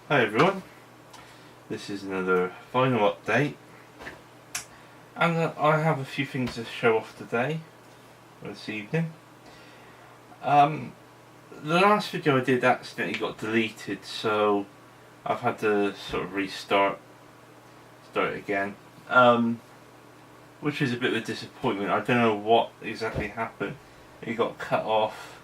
Hi everyone, this is another final update, and I have a few things to show off today, or this evening. The last video I did accidentally got deleted, so I've had to sort of start it again, which is a bit of a disappointment. I don't know what exactly happened. It got cut off,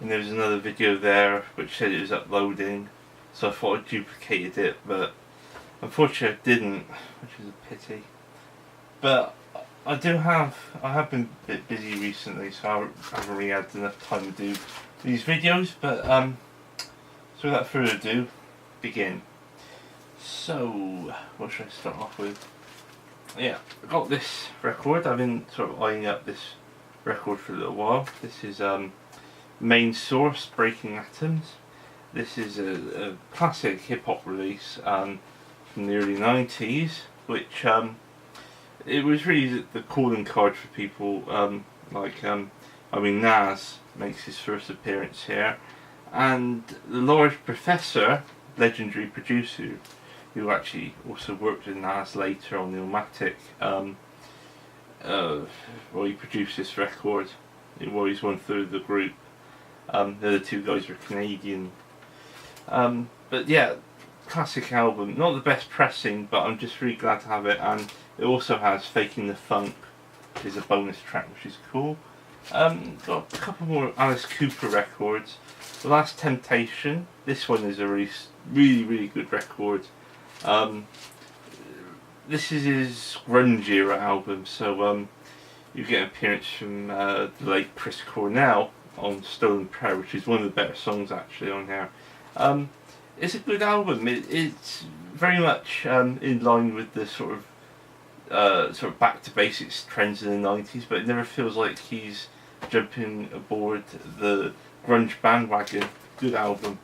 and there was another video there which said it was uploading. So I thought I duplicated it, but unfortunately I didn't, which is a pity. But I have been a bit busy recently, so I haven't really had enough time to do these videos. But so without further ado, begin. So what should I start off with? Yeah, I got this record. I've been sort of eyeing up this record for a little while. This is Main Source, Breaking Atoms. This is a classic hip-hop release from the early 90s, which it was really the calling card for people Nas makes his first appearance here, and the Large Professor, legendary producer, who actually also worked with Nas later on the Illmatic, he produced this record. He's one third of the group. The other two guys were Canadian. But yeah, classic album. Not the best pressing, but I'm just really glad to have it. And it also has Faking the Funk, which is a bonus track, which is cool. Got a couple more Alice Cooper records. The Last Temptation. This one is a really good record. This is his grunge era album, so you get an appearance from the late Chris Cornell on Stolen Prayer, which is one of the better songs actually on here. It's a good album. It's very much in line with the sort of back to basics trends in the 90s, but it never feels like he's jumping aboard the grunge bandwagon. Good album.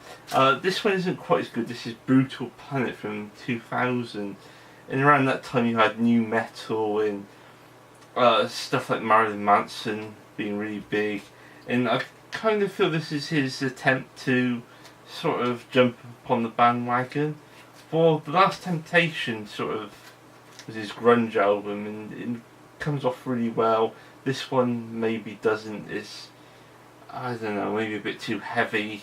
This one isn't quite as good. This is Brutal Planet from 2000, and around that time you had new metal and stuff like Marilyn Manson being really big, and I kind of feel this is his attempt to sort of jump upon the bandwagon. For The Last Temptation sort of was his grunge album, and it comes off really well. This one maybe doesn't. It's, I don't know, maybe a bit too heavy.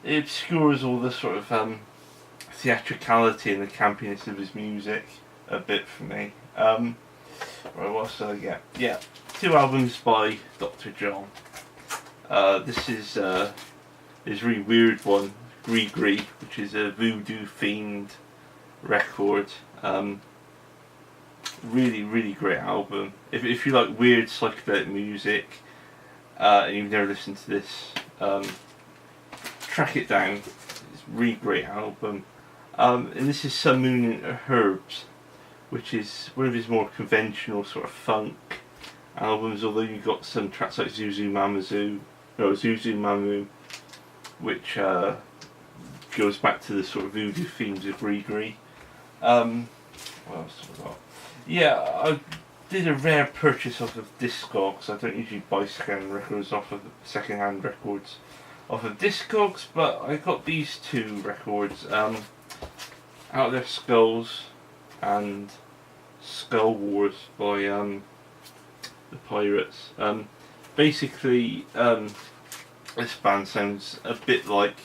It obscures all the sort of theatricality and the campiness of his music a bit for me. Right, what else did I get? Yeah, 2 albums by Dr. John. This is his really weird one, Gree, which is a voodoo themed record. Really great album. If you like weird psychedelic music and you've never listened to this, track it down. It's a really great album. And this is Sun, Moon and Herbs, which is one of his more conventional sort of funk albums, although you've got some tracks like Zuzu Mamu, which goes back to the sort of voodoo themes of Gree. What else have I got? Yeah, I did a rare purchase off of Discogs. I don't usually buy second-hand records off of Discogs, but I got these 2 records, Out of Their Skulls and Skull Wars by the Pirates. Basically, this band sounds a bit like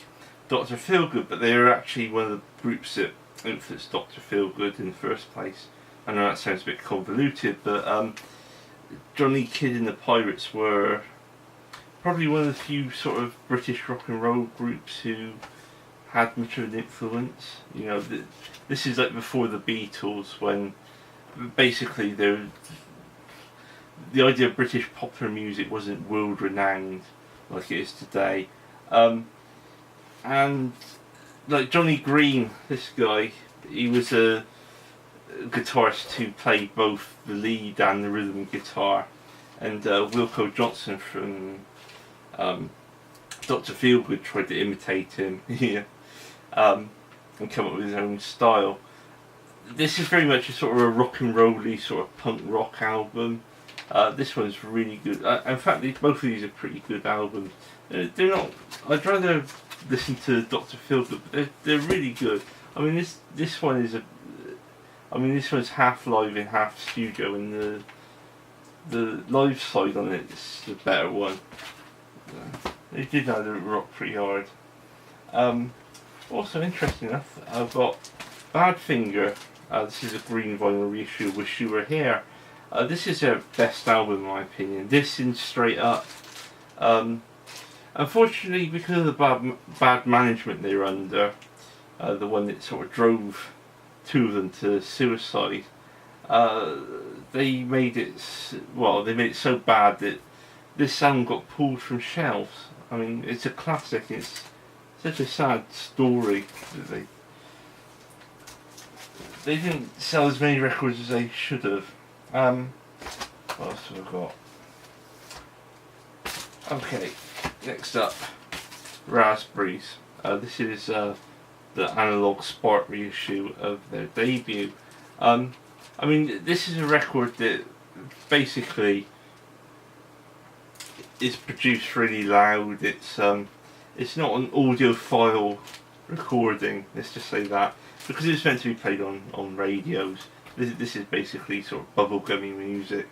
Dr. Feelgood, but they are actually one of the groups that influenced Dr. Feelgood in the first place. I know that sounds a bit convoluted, but Johnny Kidd and the Pirates were probably one of the few sort of British rock and roll groups who had much of an influence. You know, this is like before the Beatles, when basically the idea of British popular music wasn't world renowned like it is today. And like Johnny Green, this guy, he was a guitarist who played both the lead and the rhythm guitar, and Wilco Johnson from Dr. Feelgood tried to imitate him and come up with his own style. This is very much a sort of a rock and rolly sort of punk rock album. This one's really good. In fact, both of these are pretty good albums. They're not. I'd rather listen to Dr. Feelgood, but they're really good. I mean, this one is a. I mean, this one's half live and half studio, and the live side on it is the better one. They did know they rock pretty hard. Also, interesting enough, I've got Badfinger. This is a green vinyl reissue. Wish You Were Here. This is their best album, in my opinion. This and Straight Up. Unfortunately, because of the bad management they were under, the one that sort of drove two of them to suicide, they made it so bad that this album got pulled from shelves. I mean, it's a classic. It's such a sad story that they didn't sell as many records as they should have. What else have I got? Okay, next up, Raspberries. This is the Analog Spark reissue of their debut. I mean, this is a record that basically is produced really loud. It's not an audiophile recording. Let's just say that, because it's meant to be played on radios. This is basically sort of bubblegummy music.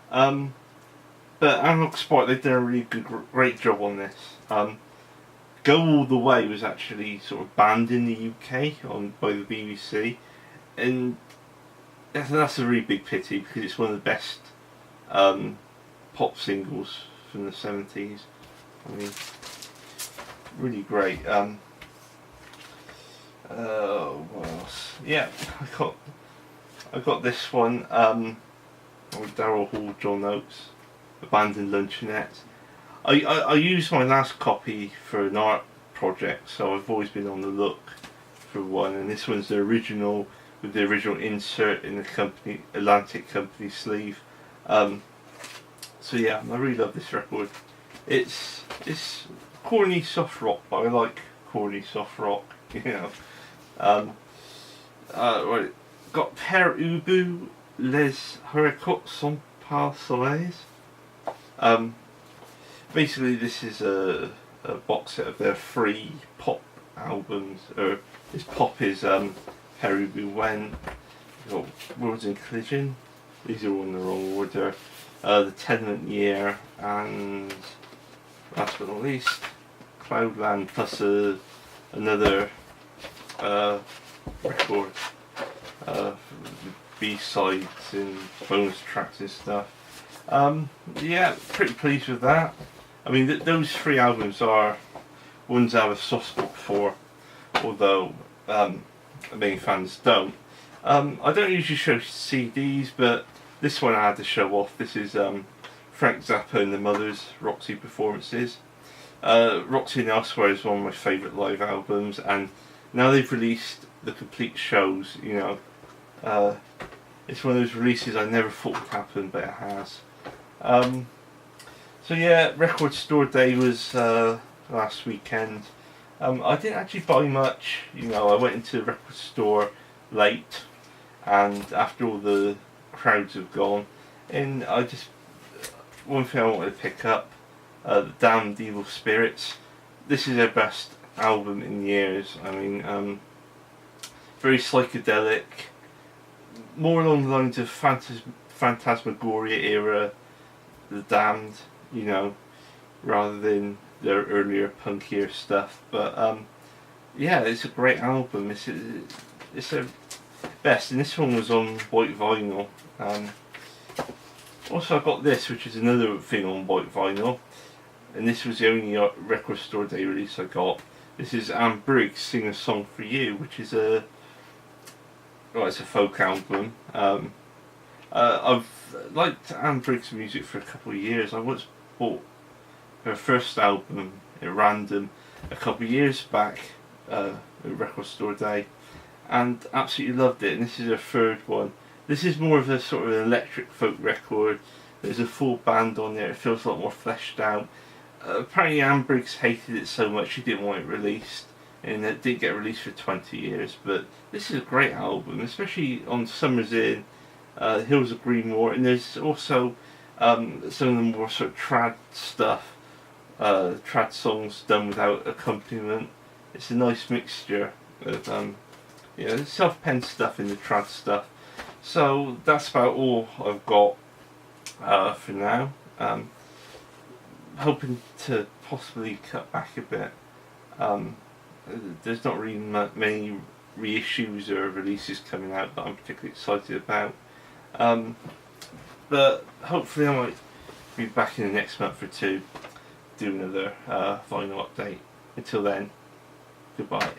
But Analog Spark, they've done a really great job on this. Go All The Way was actually sort of banned in the UK by the BBC, and that's a really big pity because it's one of the best pop singles from the 70s. I mean, really great. What else? Yeah, I got this one with Daryl Hall, John Oates, Abandoned Luncheonette. I used my last copy for an art project, so I've always been on the look for one, and this one's the original with the original insert in the Atlantic Company sleeve. So yeah, I really love this record. It's corny soft rock, but I like corny soft rock, you know. Right, got Per Ubu Les Haricots Sont Pas Soleils. Basically, this is a box set of their 3 pop albums. This pop is Per Ubu When, got Worlds in Collision. These are all in the wrong order. The Tenement Year, and last but not least, Cloudland, plus another record, B-sides and bonus tracks and stuff. Yeah, pretty pleased with that. I mean, those 3 albums are ones I have a soft spot for, although many fans don't. I don't usually show CDs, but this one I had to show off. This is Frank Zappa and the Mothers, Roxy Performances. Roxy and Elsewhere is one of my favourite live albums, and now they've released the complete shows, you know. It's one of those releases I never thought would happen, but it has. So yeah, Record Store Day was last weekend. I didn't actually buy much, you know. I went into the record store late, and after all the crowds have gone, and one thing I wanted to pick up, the Damned Evil Spirits. This is their best album in years. I mean, very psychedelic, more along the lines of Phantasmagoria era, the Damned, you know, rather than their earlier punkier stuff. But yeah, it's a great album. It's their best, and this one was on white vinyl. Also, I got this, which is another thing on white vinyl, and this was the only Record Store Day release I got. This is Briggs Sing a Song for You, which is it's a folk album. I've liked Anne Briggs' music for a couple of years. I once bought her first album at random a couple of years back at Record Store Day, and absolutely loved it. And this is her third one. This is more of a sort of an electric folk record. There's a full band on there. It feels a lot more fleshed out. Apparently Anne Briggs hated it so much she didn't want it released, and it did get released for 20 years. But this is a great album, especially on Summer's Inn, Hills of Greenmore, and there's also Some of the more sort of trad stuff, trad songs done without accompaniment. It's a nice mixture of self-penned stuff in the trad stuff. So that's about all I've got for now. Hoping to possibly cut back a bit. There's not really many reissues or releases coming out that I'm particularly excited about. But hopefully I might be back in the next month or two, do another vinyl update. Until then, goodbye.